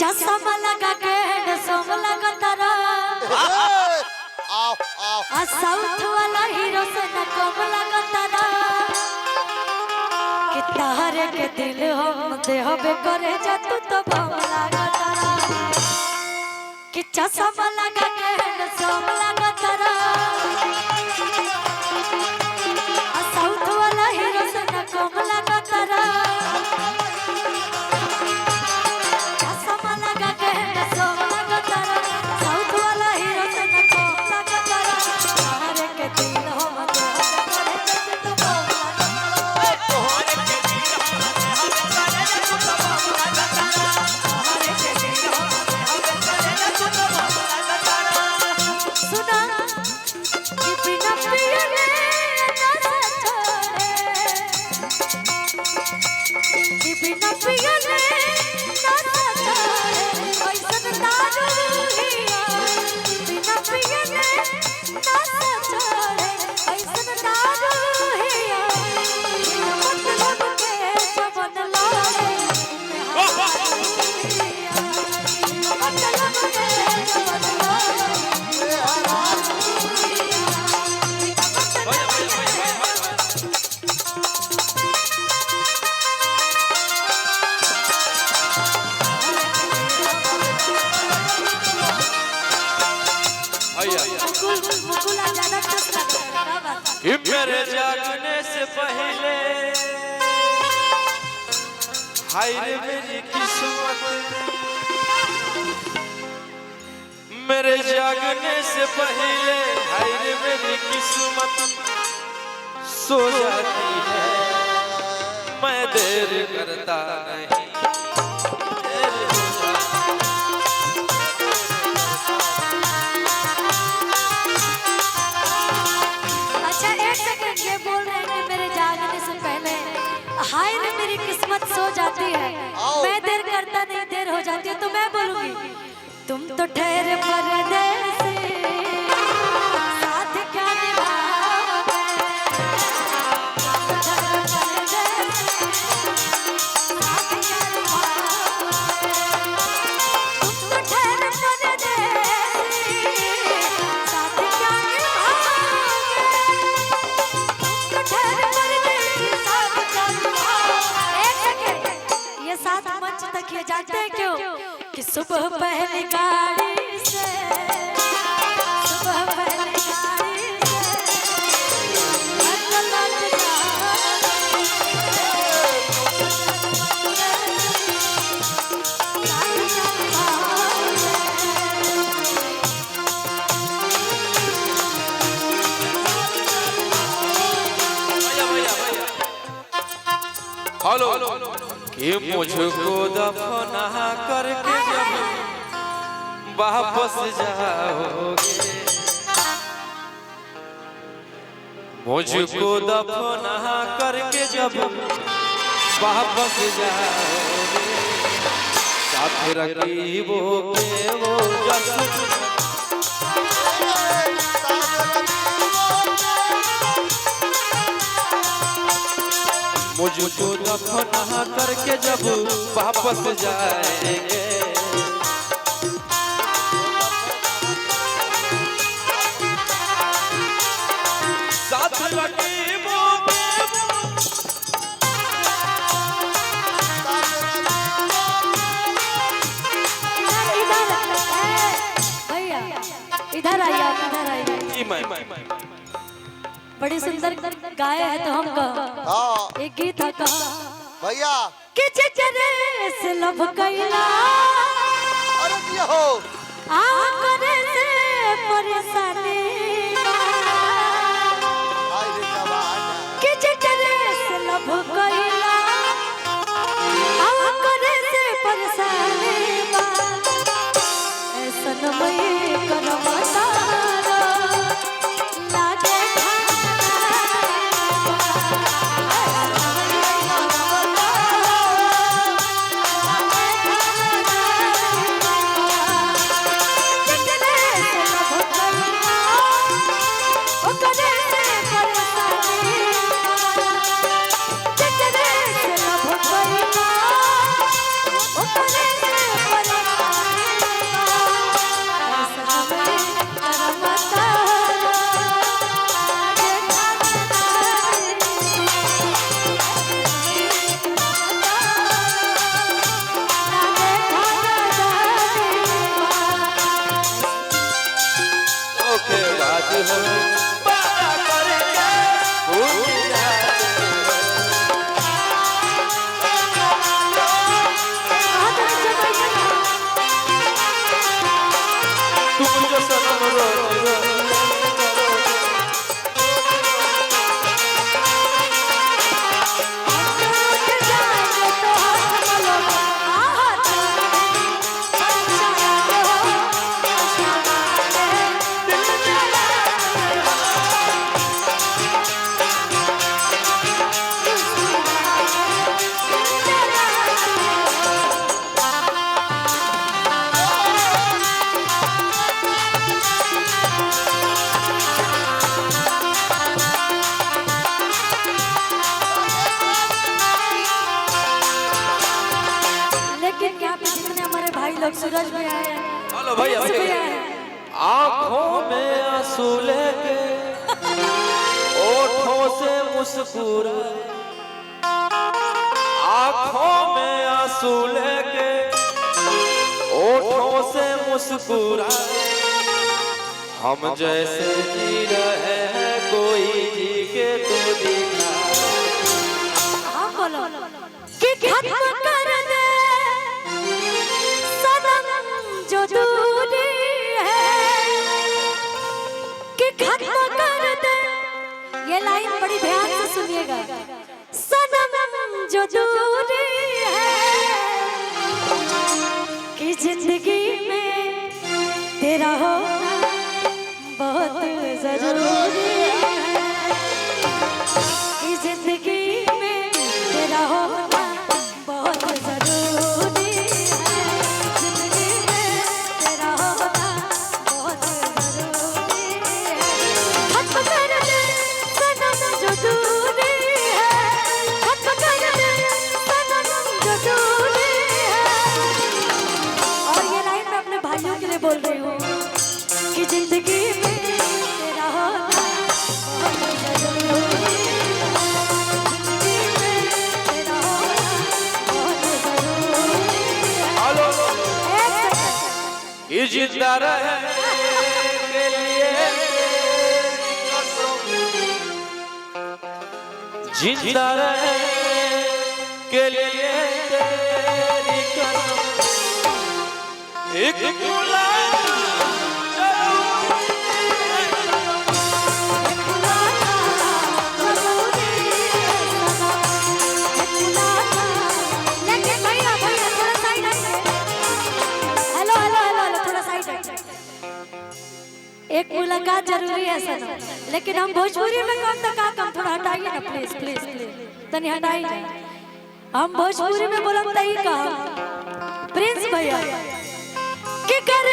चश्मा लगा के सोम लगा तारा साउथ वाला हीरो से न कम लगा तारा कि तारे के दिल हम देहबे करे जा तू तो बम लगा तारा कि चश्मा लगा के सोम लगा तारा साउथ वाला हीरो से न कम लगा तारा कि मेरे जागने से पहले हाय रे मेरी किस्मत, मेरे जागने से पहले हाय रे मेरी किस्मत सो जाती है, मैं देर करता नहीं। हाय रे मेरी किस्मत सो जाती है, मैं देर करता नहीं, देर हो जाती है तो मैं बोलूंगी तुम तो ठहरे परदेसी साथ क्या निभाओगे, साथ क्या निभाओगे, तुम तो ठहरे परदेसी साथ क्या निभाओगे, तुम तो ठहरे परदेसी साथ क्या निभाओगे। एक सेकंड, ये साथ मंच तक ये जानते हैं क्यों कि सुबह पहली गाड़ी से, सुबह पहली गाड़ी से लौट हेलो कि मुझको दफना करके जब वापस जाओगे, मुझको दफना करके जब वापस जाओगे, साथ रकीबों के वो जश्न मुझको दफना करके जब वापस जाएंगे, साथ रकीबों के भैया इधर आइए, आप इधर आइए। बड़ी सुंदर गाय है तो हम एक गीत था भैया कि चचरे से लब कैला, अरे दिया हो आ करे से परेशानी कि चचरे से लब कैला, आ करे से परेशानी ऐसा न मैं करम तारा लागे हो वादा करके भूल जाते तुम जो सनम रोते रोते लोग सूरज में आए हैं। हेलो भैया आंखों में आंसू लेके ओठों से मुस्कुरा आंखों में आंसू लेके ओठों से मुस्कुरा हम जैसे जी रहे हैं कोई जी के तो दिखा हाँ बोलो कि खत्म कर दे जो दूरी है कि खत्म कर दे। ये लाइन बड़ी ध्यान से सुनिएगा। सनम जो दूरी है कि जिंदगी में तेरा होना बहुत जरूरी है कि जिंदगी में तेरा होना बहुत जरूरी है। बोल रही हूँ कि जिंदगी में तेरा होना बहुत जरूरी है। जिंदगी में तेरा होना बहुत जरूरी है। ये जिंदा रहे के लिए जिंदा रहे के लिए तेरी कसम एक एक मुलाकात जरूरी है सर, लेकिन हम भोजपुरी में कम तो का कम थोड़ा हटाइए ना प्लीज प्लीज प्लीज तनी हटाइए। हम भोजपुरी में बोलम तई का प्रिंस भैया कि कर